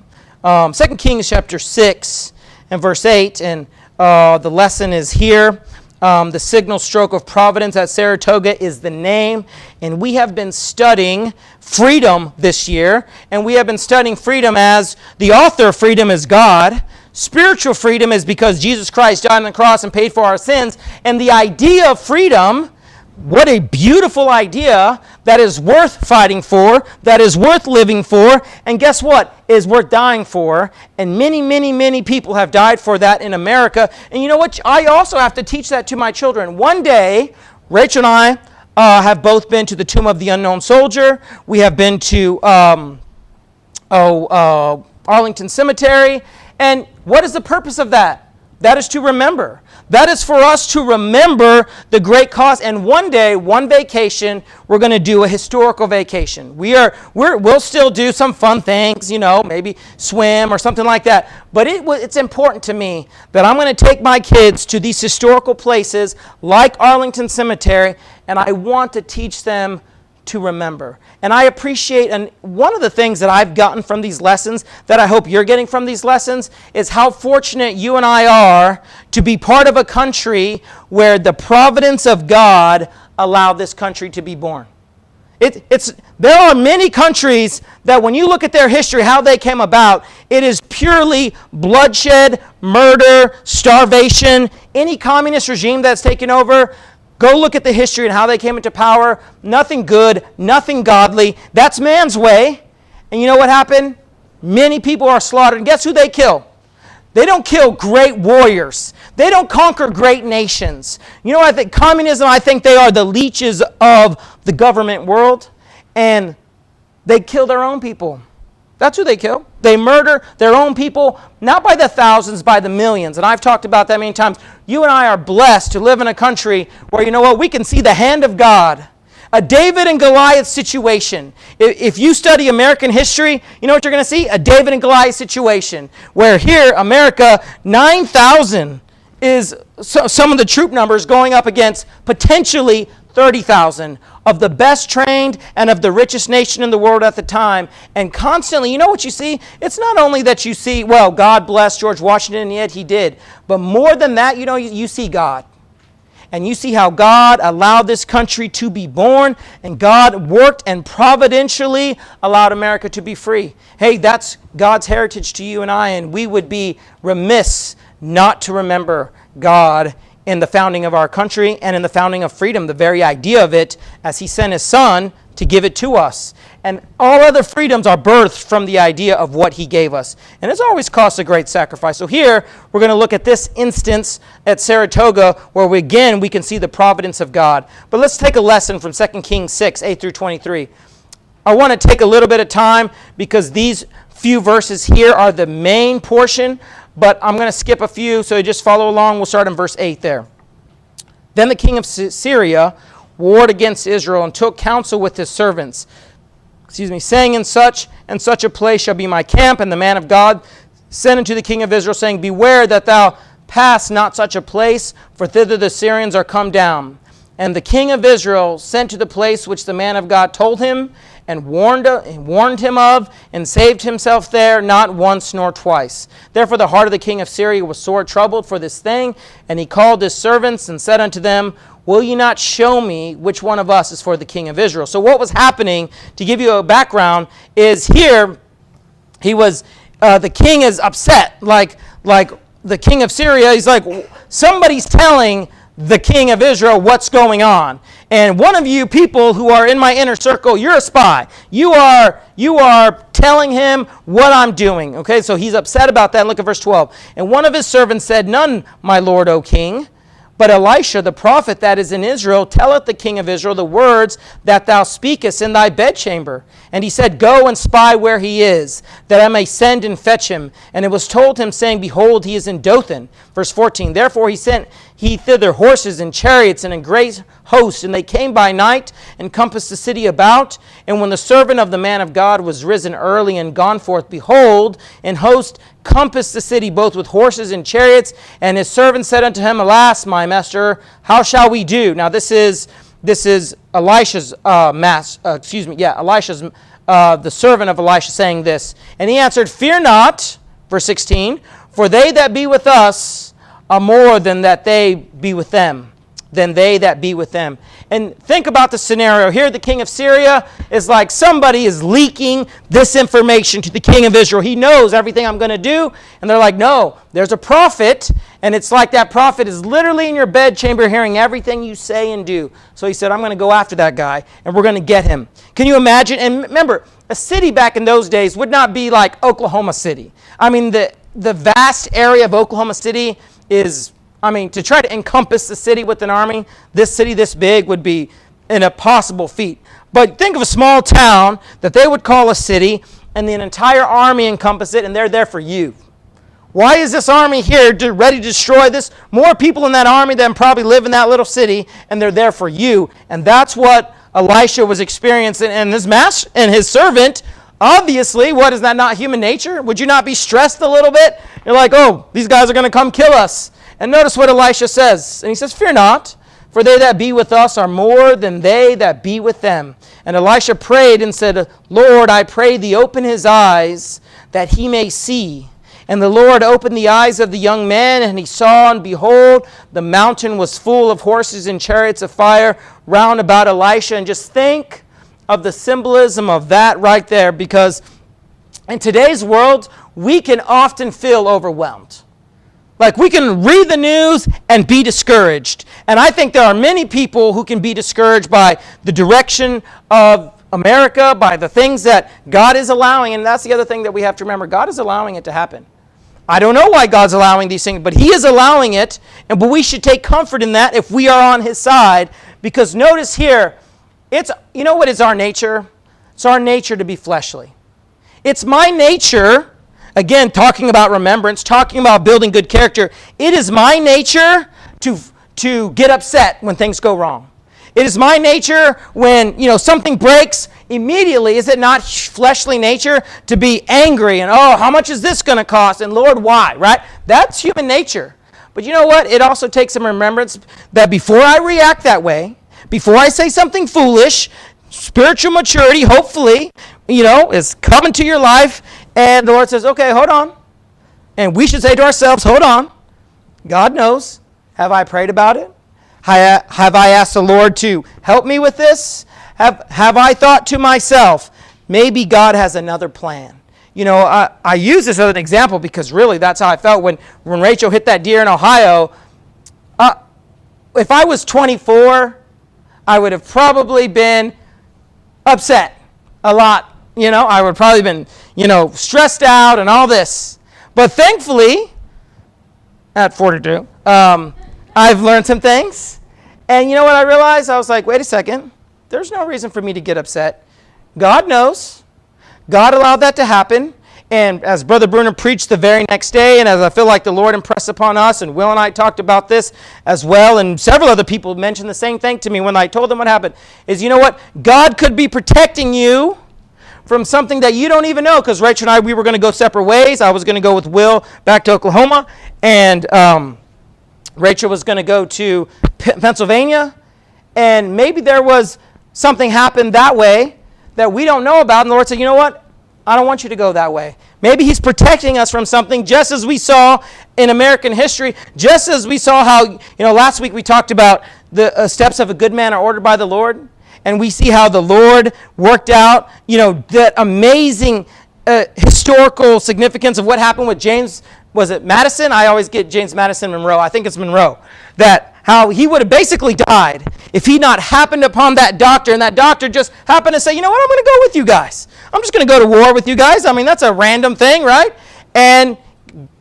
2 Kings chapter 6 and verse 8, and the lesson is here. The signal stroke of Providence at Saratoga is the name, and we have been studying freedom this year, and we have been studying freedom as the author of freedom is God. Spiritual freedom is because Jesus Christ died on the cross and paid for our sins, and the idea of freedom, what a beautiful idea that is worth fighting for, that is worth living for, and guess what? Is worth dying for. And many, many, many people have died for that in America. And you know what? I also have to teach that to my children. One day, Rachel and I have both been to the Tomb of the Unknown Soldier. We have been to Arlington Cemetery. And what is the purpose of that? That is to remember. That is for us to remember the great cause. And one day, one vacation, we're going to do a historical vacation. We'll still do some fun things, maybe swim or something like that. But it's important to me that I'm going to take my kids to these historical places like Arlington Cemetery, and I want to teach them to remember. And I appreciate, and one of the things that I've gotten from these lessons, that I hope you're getting from these lessons, is how fortunate you and I are to be part of a country where the providence of God allowed this country to be born. There are many countries that when you look at their history, how they came about, it is purely bloodshed, murder, starvation. Any communist regime that's taken over, go look at the history and how they came into power. Nothing good, nothing godly. That's man's way. And you know what happened? Many people are slaughtered. And guess who they kill? They don't kill great warriors. They don't conquer great nations. You know what I think? Communism, I think they are the leeches of the government world. And they kill their own people. That's who they kill. They murder their own people, not by the thousands, by the millions. And I've talked about that many times. You and I are blessed to live in a country where, you know what, we can see the hand of God. A David and Goliath situation. If you study American history, you know what you're going to see? A David and Goliath situation. Where here, America, 9,000 is some of the troop numbers going up against potentially 30,000 of the best trained and of the richest nation in the world at the time. And constantly, you know what you see? It's not only that you see, well, God bless George Washington, and yet he did. But more than that, you see God. And you see how God allowed this country to be born, and God worked and providentially allowed America to be free. Hey, that's God's heritage to you and I, and we would be remiss not to remember God in the founding of our country and in the founding of freedom, the very idea of it, as he sent his son to give it to us. And all other freedoms are birthed from the idea of what he gave us. And it's always cost a great sacrifice. So here, we're going to look at this instance at Saratoga, where we can see the providence of God. But let's take a lesson from 2 Kings 6, 8 through 23. I want to take a little bit of time because these few verses here are the main portion, but I'm going to skip a few, so just follow along. We'll start in verse 8 there. Then the king of Syria warred against Israel and took counsel with his servants, saying, in such and such a place shall be my camp. And the man of God sent unto the king of Israel, saying, beware that thou pass not such a place, for thither the Syrians are come down. And the king of Israel sent to the place which the man of God told him, and warned him of, and saved himself there, not once nor twice. Therefore the heart of the king of Syria was sore troubled for this thing, and he called his servants and said unto them, will ye not show me which one of us is for the king of Israel? So what was happening, to give you a background, is here the king is upset, like the king of Syria. He's like, somebody's telling the king of Israel what's going on. And one of you people who are in my inner circle, you're a spy. You are telling him what I'm doing. Okay, so he's upset about that. Look at verse 12. And one of his servants said, None, my lord, O king. But Elisha, the prophet that is in Israel, telleth the king of Israel the words that thou speakest in thy bedchamber. And he said, Go and spy where he is, that I may send and fetch him. And it was told him, saying, Behold, he is in Dothan. Verse 14, Therefore he sent thither horses and chariots and a great host, and they came by night and compassed the city about. And when the servant of the man of God was risen early and gone forth, behold, an host compassed the city both with horses and chariots. And his servant said unto him, Alas, my master, how shall we do? Now this is Elisha's Elisha's the servant of Elisha saying this. And he answered, Fear not, verse 16, for they that be with us are more than that they be with them, than they that be with them. And think about the scenario here. The king of Syria is like, somebody is leaking this information to the king of Israel. He knows everything I'm going to do. And they're like, no, there's a prophet. And it's like that prophet is literally in your bedchamber hearing everything you say and do. So he said, I'm going to go after that guy and we're going to get him. Can you imagine? And remember, a city back in those days would not be like Oklahoma City. I mean, the vast area of Oklahoma City is, to try to encompass the city with an army, this city this big would be an impossible feat. But think of a small town that they would call a city, and the entire army encompass it, and they're there for you. Why is this army here ready to destroy this? More people in that army than probably live in that little city, and they're there for you. And that's what Elisha was experiencing, and his master and his servant. Obviously, what is that not human nature? Would you not be stressed a little bit? You're like, oh, these guys are going to come kill us. And notice what Elisha says. And he says, Fear not, for they that be with us are more than they that be with them. And Elisha prayed and said, Lord, I pray thee, open his eyes, that he may see. And the Lord opened the eyes of the young man, and he saw, and behold, the mountain was full of horses and chariots of fire round about Elisha. And just think of the symbolism of that right there, because in today's world, we can often feel overwhelmed. Like, we can read the news and be discouraged. And I think there are many people who can be discouraged by the direction of America, by the things that God is allowing. And that's the other thing that we have to remember. God is allowing it to happen. I don't know why God's allowing these things, but he is allowing it. But we should take comfort in that if we are on his side. Because notice here, you know what is our nature? It's our nature to be fleshly. It's my nature, again, talking about remembrance, talking about building good character. It is my nature to get upset when things go wrong. It is my nature when, something breaks immediately. Is it not fleshly nature to be angry and, oh, how much is this going to cost? And Lord, why, right? That's human nature. But you know what? It also takes some remembrance that before I react that way, before I say something foolish, spiritual maturity, hopefully, is coming to your life. And the Lord says, okay, hold on. And we should say to ourselves, hold on. God knows. Have I prayed about it? Have I asked the Lord to help me with this? Have I thought to myself, maybe God has another plan? I use this as an example because really that's how I felt when Rachel hit that deer in Ohio. If I was 24, I would have probably been upset a lot. I would probably been, stressed out and all this. But thankfully, at 42, I've learned some things. And you know what I realized? I was like, wait a second. There's no reason for me to get upset. God knows. God allowed that to happen. And as Brother Bruner preached the very next day, and as I feel like the Lord impressed upon us, and Will and I talked about this as well, and several other people mentioned the same thing to me when I told them what happened, is you know what? God could be protecting you from something that you don't even know, because Rachel and I, we were going to go separate ways. I was going to go with Will back to Oklahoma, and Rachel was going to go to Pennsylvania, and maybe there was something happened that way that we don't know about, and the Lord said, you know what? I don't want you to go that way. Maybe he's protecting us from something, just as we saw in American history, just as we saw how, last week we talked about the steps of a good man are ordered by the Lord, and we see how the Lord worked out, that amazing historical significance of what happened with James, was it Madison? I always get James Madison Monroe. I think it's Monroe. That how he would have basically died if he not happened upon that doctor, and that doctor just happened to say, you know what, I'm going to go with you guys. I'm just going to go to war with you guys. I mean, that's a random thing, right? And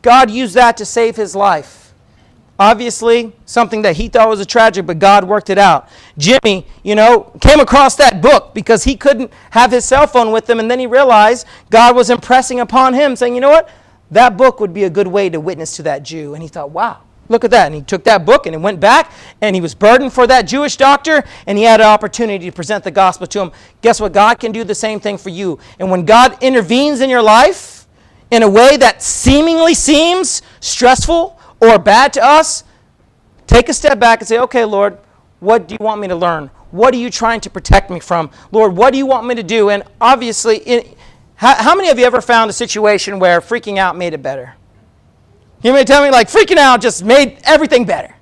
God used that to save his life. Obviously, something that he thought was a tragic, but God worked it out. Jimmy, came across that book because he couldn't have his cell phone with him, and then he realized God was impressing upon him, saying, you know what? That book would be a good way to witness to that Jew. And he thought, wow, look at that. And he took that book and he went back, and he was burdened for that Jewish doctor, and he had an opportunity to present the gospel to him. Guess what? God can do the same thing for you. And when God intervenes in your life in a way that seemingly seems stressful or bad to us, take a step back and say, okay, Lord, what do you want me to learn? What are you trying to protect me from? Lord, what do you want me to do? And obviously, how many of you ever found a situation where freaking out made it better? You may tell me, like, freaking out just made everything better.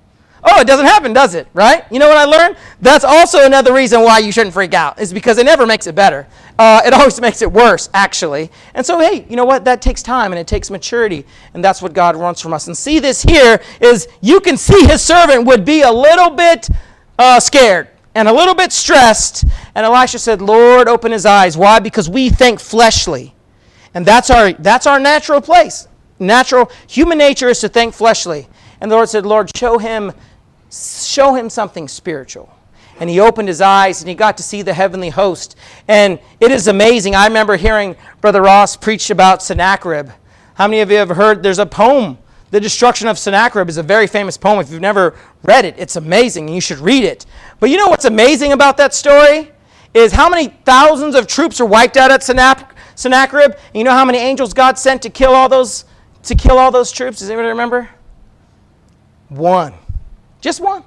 Oh, it doesn't happen, does it? Right? You know what I learned? That's also another reason why you shouldn't freak out, is because it never makes it better. It always makes it worse, actually. And so, hey, you know what? That takes time, and it takes maturity, and that's what God wants from us. And see, this here is, you can see his servant would be a little bit scared and a little bit stressed. And Elisha said, Lord, open his eyes. Why? Because we think fleshly. And that's our natural place. Natural human nature is to think fleshly. And the Lord said, Lord, show him something spiritual. And he opened his eyes, and he got to see the heavenly host. And it is amazing. I remember hearing Brother Ross preach about Sennacherib. How many of you have heard? There's a poem. The Destruction of Sennacherib is a very famous poem. If you've never read it, it's amazing, and you should read it. But you know what's amazing about that story? Is how many thousands of troops are wiped out at Sennacherib? And you know how many angels God sent to kill all those troops? Does anybody remember? One. Just one.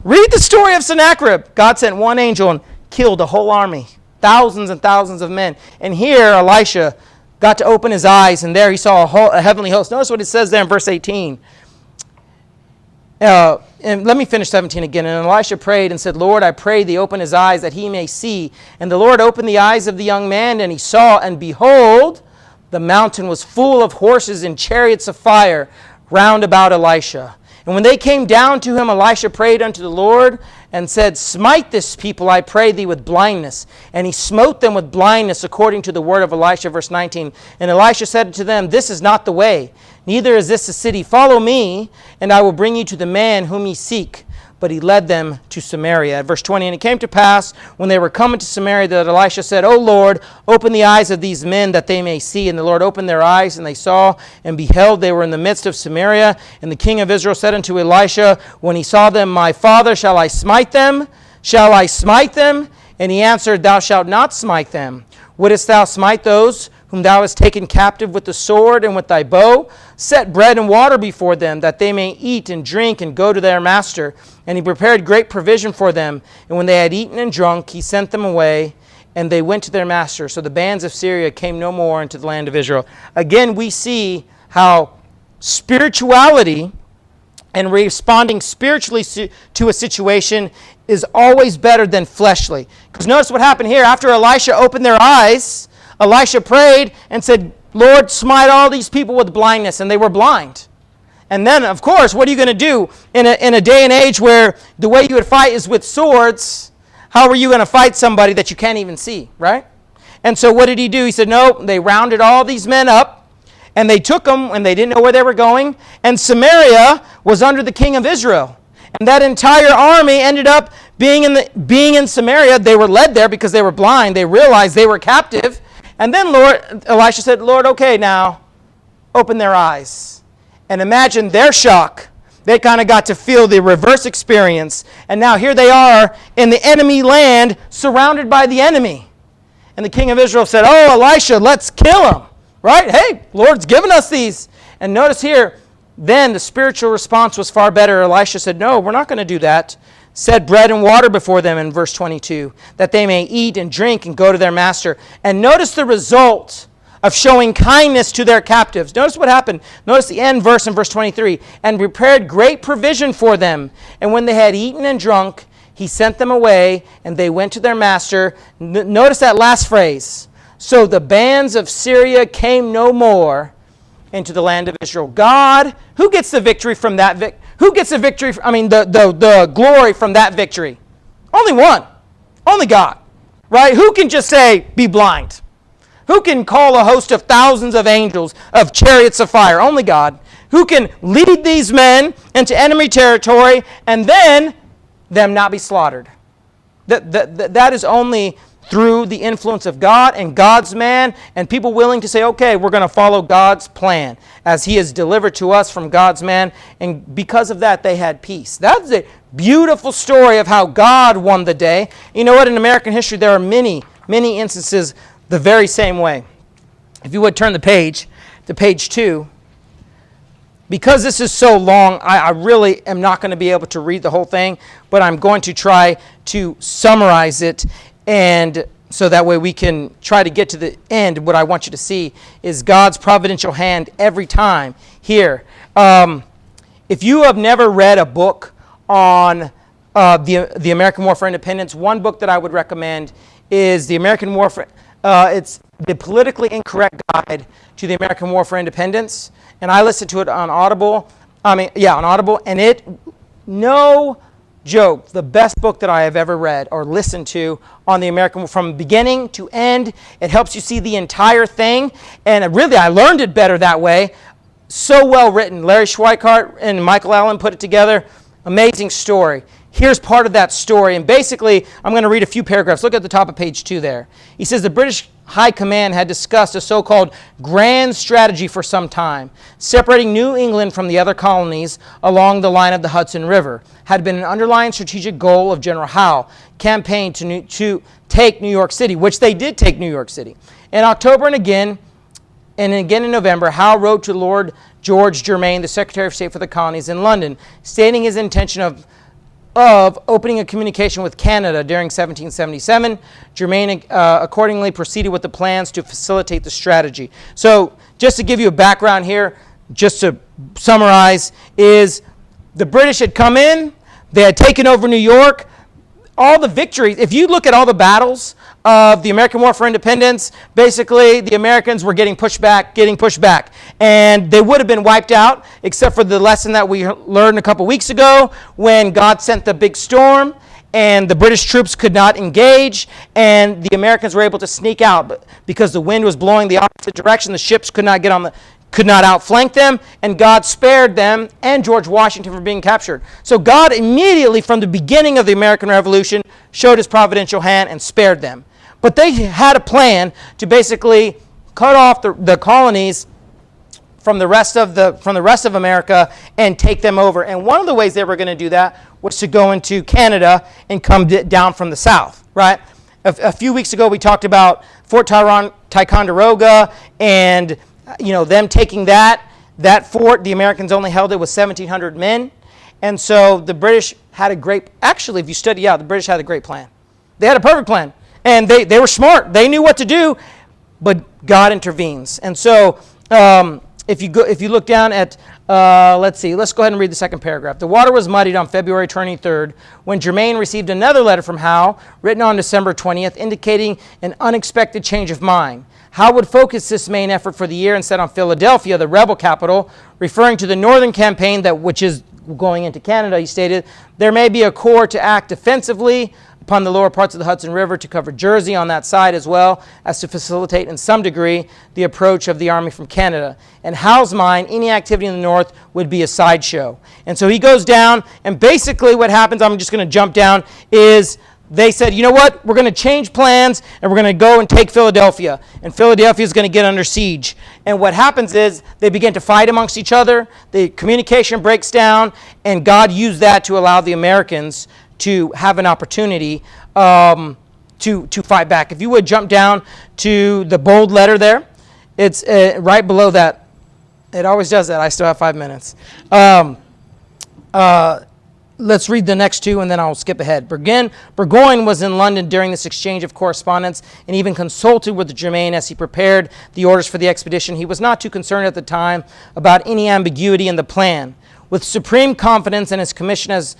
Read the story of Sennacherib. God sent one angel and killed a whole army. Thousands and thousands of men. And here Elisha got to open his eyes, and there he saw a heavenly host. Notice what it says there in verse 18. And let me finish 17 again. And Elisha prayed and said, Lord, I pray thee open his eyes that he may see. And the Lord opened the eyes of the young man, and he saw, and behold, the mountain was full of horses and chariots of fire round about Elisha. And when they came down to him, Elisha prayed unto the Lord and said, Smite this people, I pray thee, with blindness. And he smote them with blindness according to the word of Elisha. Verse 19. And Elisha said to them, This is not the way, neither is this the city. Follow me, and I will bring you to the man whom ye seek. But he led them to Samaria. Verse 20, and it came to pass, when they were coming to Samaria, that Elisha said, O Lord, open the eyes of these men that they may see. And the Lord opened their eyes, and they saw, and beheld, they were in the midst of Samaria. And the king of Israel said unto Elisha, when he saw them, My father, shall I smite them? Shall I smite them? And he answered, Thou shalt not smite them. Wouldest thou smite those whom thou hast taken captive with the sword and with thy bow? Set bread and water before them, that they may eat and drink and go to their master. And he prepared great provision for them. And when they had eaten and drunk, he sent them away, and they went to their master. So the bands of Syria came no more into the land of Israel. Again, we see how spirituality and responding spiritually to a situation is always better than fleshly. Because notice what happened here. After Elisha opened their eyes, Elisha prayed and said, Lord, smite all these people with blindness. And they were blind. And then, of course, what are you going to do in a day and age where the way you would fight is with swords? How are you going to fight somebody that you can't even see, right? And so what did he do? He said, no, they rounded all these men up, and they took them, and they didn't know where they were going. And Samaria was under the king of Israel. And that entire army ended up being in Samaria. They were led there because they were blind. They realized they were captive. And then Elisha said, Lord, okay, now open their eyes. And imagine their shock. They kind of got to feel the reverse experience. And now here they are in the enemy land, surrounded by the enemy. And the king of Israel said, oh, Elisha, let's kill him. Right? Hey, Lord's given us these. And notice here, then the spiritual response was far better. Elisha said, no, we're not going to do that. Set bread and water before them in verse 22, that they may eat and drink and go to their master. And notice the result of showing kindness to their captives. Notice what happened. Notice the end verse in verse 23. And prepared great provision for them. And when they had eaten and drunk, he sent them away, and they went to their master. Notice that last phrase. So the bands of Syria came no more into the land of Israel. God, who gets the victory from that? Who gets the victory? The glory from that victory? Only one. Only God. Right? Who can just say, be blind? Who can call a host of thousands of angels, of chariots of fire? Only God. Who can lead these men into enemy territory and then them not be slaughtered? That is only through the influence of God and God's man and people willing to say, okay, we're going to follow God's plan as he is delivered to us from God's man. And because of that, they had peace. That's a beautiful story of how God won the day. You know what? In American history, there are many, many instances the very same way. If you would turn the page to page 2. Because this is so long, I really am not going to be able to read the whole thing, but I'm going to try to summarize it, and so that way we can try to get to the end. What I want you to see is God's providential hand every time here. If you have never read a book on the American War for Independence, one book that I would recommend is The American War for it's the Politically Incorrect Guide to the American War for Independence. And I listened to it on Audible. On Audible. And it, no joke, the best book that I have ever read or listened to on the American War from beginning to end. It helps you see the entire thing. And really, I learned it better that way. So well written. Larry Schweikart and Michael Allen put it together. Amazing story. Here's part of that story. And basically, I'm going to read a few paragraphs. Look at the top of page 2 there. He says, the British High Command had discussed a so-called grand strategy for some time. Separating New England from the other colonies along the line of the Hudson River had been an underlying strategic goal of General Howe campaign to take New York City, which they did take New York City. In October and again in November, Howe wrote to Lord George Germain, the Secretary of State for the Colonies in London, stating his intention of opening a communication with Canada during 1777. Germain accordingly proceeded with the plans to facilitate the strategy. So just to give you a background here, just to summarize, is the British had come in, they had taken over New York. All the victories, if you look at all the battles of the American War for Independence, basically the Americans were getting pushed back. And they would have been wiped out, except for the lesson that we learned a couple weeks ago when God sent the big storm and the British troops could not engage and the Americans were able to sneak out. But because the wind was blowing the opposite direction, the ships could not outflank them, and God spared them and George Washington from being captured. So God immediately from the beginning of the American Revolution showed his providential hand and spared them. But they had a plan to basically cut off the colonies from the rest of America and take them over. And one of the ways they were going to do that was to go into Canada and come down from the south, right? A few weeks ago we talked about Fort Ticonderoga and them taking that fort. The Americans only held it with 1,700 men. And so the British had if you study out, the British had a great plan. They had a perfect plan. And they were smart. They knew what to do, but God intervenes. And so if you look down at, let's go ahead and read the second paragraph. The water was muddied on February 23rd when Germain received another letter from Howe, written on December 20th, indicating an unexpected change of mind. Howe would focus this main effort for the year instead on Philadelphia, the rebel capital, referring to the northern campaign which is going into Canada. He stated, there may be a corps to act defensively upon the lower parts of the Hudson River to cover Jersey on that side as well as to facilitate in some degree the approach of the army from Canada. In Howe's mind, any activity in the north would be a sideshow. And so he goes down, and basically what happens, I'm just going to jump down, is they said, you know what, we're going to change plans and we're going to go and take Philadelphia. And Philadelphia is going to get under siege. And what happens is they begin to fight amongst each other, the communication breaks down, and God used that to allow the Americans to have an opportunity to fight back. If you would jump down to the bold letter there, it's right below that. It always does that. I still have 5 minutes. Let's read the next two and then I'll skip ahead. Burgoyne was in London during this exchange of correspondence and even consulted with Germain as he prepared the orders for the expedition. He was not too concerned at the time about any ambiguity in the plan. With supreme confidence in his commission as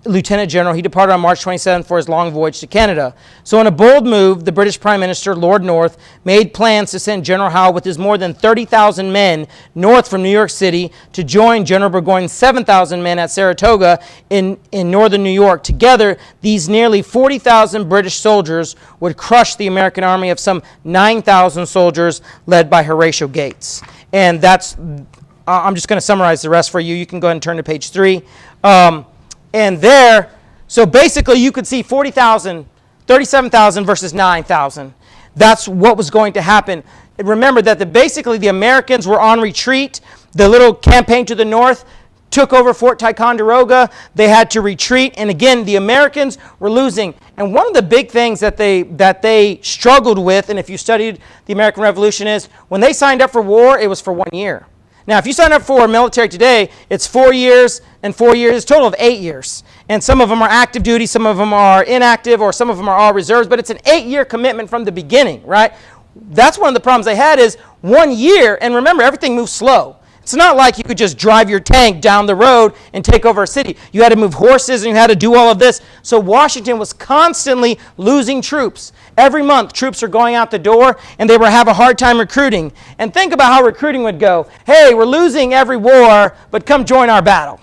lieutenant general. He departed on March 27th for his long voyage to Canada. So in a bold move, the British Prime Minister, Lord North, made plans to send General Howe with his more than 30,000 men north from New York City to join General Burgoyne's 7,000 men at Saratoga in northern New York. Together, these nearly 40,000 British soldiers would crush the American army of some 9,000 soldiers led by Horatio Gates. And that's, I'm just going to summarize the rest for you. You can go ahead and turn to page 3. And there, so basically you could see 40,000, 37,000 versus 9,000. That's what was going to happen. And remember that basically the Americans were on retreat. The little campaign to the north took over Fort Ticonderoga. They had to retreat. And again, the Americans were losing. And one of the big things that they struggled with, and if you studied the American Revolution, is when they signed up for war, it was for 1 year. Now, if you sign up for military today, it's 4 years and 4 years, it's a total of 8 years. And some of them are active duty, some of them are inactive, or some of them are all reserves, but it's an 8-year commitment from the beginning, right? That's one of the problems they had is 1 year, and remember, everything moves slow. It's not like you could just drive your tank down the road and take over a city. You had to move horses and you had to do all of this. So Washington was constantly losing troops. Every month, troops are going out the door and they were have a hard time recruiting. And think about how recruiting would go. Hey, we're losing every war, but come join our battle.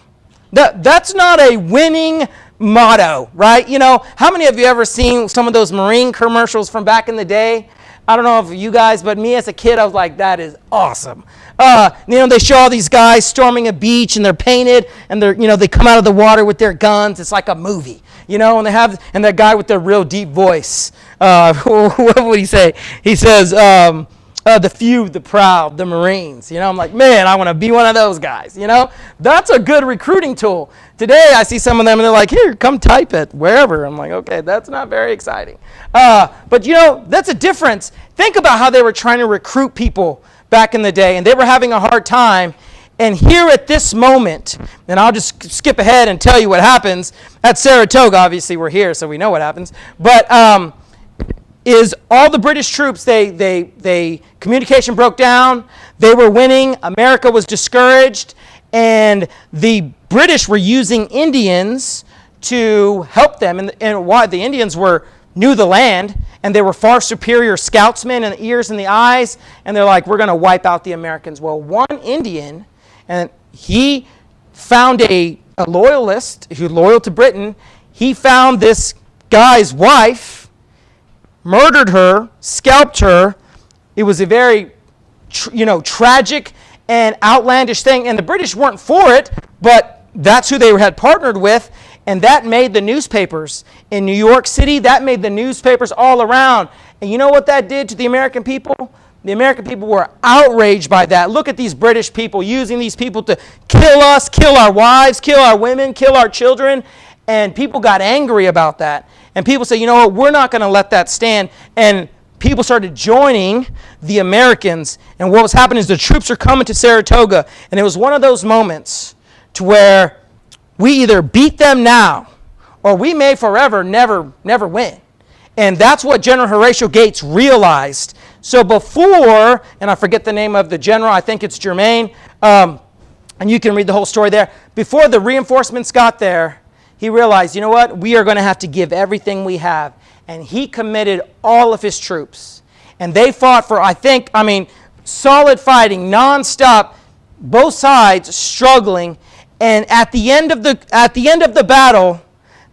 That's not a winning motto, right? You know, how many of you ever seen some of those Marine commercials from back in the day? I don't know if you guys, but me as a kid, I was like, that is awesome. You know, they show all these guys storming a beach and they're painted and they're, you know, they come out of the water with their guns. It's like a movie, you know, and that guy with the real deep voice, what would he say? He says, the few, the proud, the Marines. You know, I'm like, man, I want to be one of those guys, you know. That's a good recruiting tool. Today, I see some of them and they're like, here, come type it, wherever. I'm like, okay, that's not very exciting. But, you know, that's a difference. Think about how they were trying to recruit people back in the day, and they were having a hard time. And here at this moment, and I'll just skip ahead and tell you what happens at Saratoga. Obviously, we're here, so we know what happens. But is all the British troops, they communication broke down. They were winning. America was discouraged. And the British were using Indians to help them. And why? The Indians knew the land, and they were far superior scoutsmen in the ears and the eyes. And they're like, we're going to wipe out the Americans. Well, one Indian, and he found a loyalist who's loyal to Britain. He found this guy's wife, murdered her, scalped her. It was a very, tragic and outlandish thing. And the British weren't for it, but that's who they had partnered with. And that made the newspapers in New York City. That made the newspapers all around. And you know what that did to the American people? The American people were outraged by that. Look at these British people using these people to kill us, kill our wives, kill our women, kill our children. And people got angry about that. And people say, you know what, we're not going to let that stand. And people started joining the Americans. And what was happening is the troops are coming to Saratoga. And it was one of those moments to where we either beat them now or we may forever never win. And that's what General Horatio Gates realized. So before, and I forget the name of the general, I think it's Germain, and you can read the whole story there. Before the reinforcements got there, he realized, you know what, we are going to have to give everything we have. And he committed all of his troops. And they fought for, solid fighting, nonstop, both sides struggling. And at the end of the battle,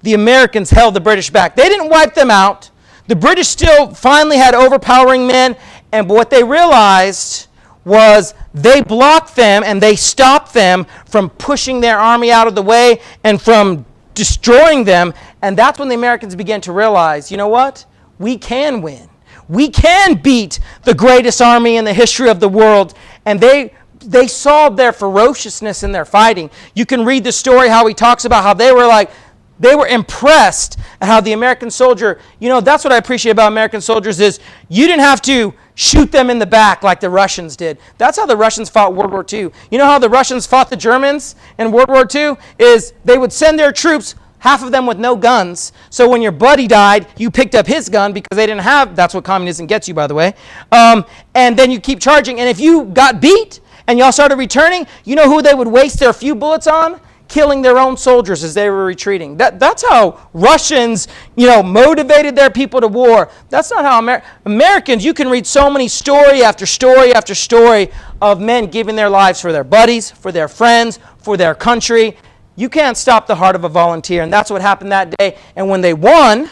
the Americans held the British back. They didn't wipe them out. The British still finally had overpowering men, and what they realized was they blocked them and they stopped them from pushing their army out of the way and from destroying them. And that's when the Americans began to realize, you know what? We can win. We can beat the greatest army in the history of the world. And they saw their ferociousness in their fighting. You can read the story how he talks about how they were impressed at how the American soldier, that's what I appreciate about American soldiers is you didn't have to shoot them in the back like the Russians did. That's how the Russians fought World War II. You know how the Russians fought the Germans in World War II? Is they would send their troops, half of them with no guns. So when your buddy died, you picked up his gun because they didn't have, that's what communism gets you, by the way. And then you keep charging. And if you got beat and y'all started returning, you know who they would waste their few bullets on? killing their own soldiers as they were retreating. That's how Russians, motivated their people to war. That's not how Americans, you can read so many story after story after story of men giving their lives for their buddies, for their friends, for their country. You can't stop the heart of a volunteer, and that's what happened that day. And when they won,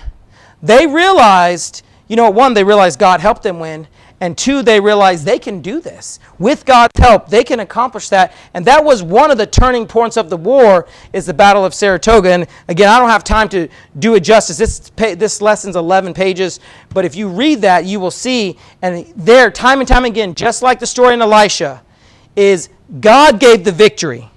they realized, one, they realized God helped them win, and two, they realized they can do this. With God's help, they can accomplish that. And that was one of the turning points of the war, is the Battle of Saratoga. And again, I don't have time to do it justice. This lesson's 11 pages. But if you read that, you will see, and there, time and time again, just like the story in Elisha, is God gave the victory.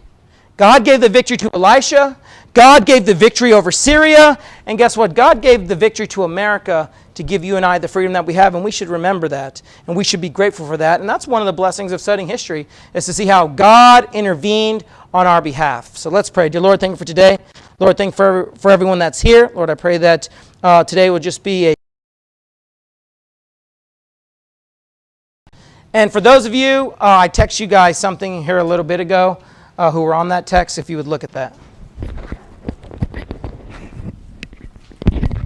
God gave the victory to Elisha. God gave the victory over Syria. And guess what? God gave the victory to America to give you and I the freedom that we have, and we should remember that, and we should be grateful for that. And that's one of the blessings of studying history, is to see how God intervened on our behalf. So let's pray. Dear Lord, thank you for today. Lord, thank you for everyone that's here. Lord, I pray that today will just be a... And for those of you, I text you guys something here a little bit ago who were on that text, if you would look at that.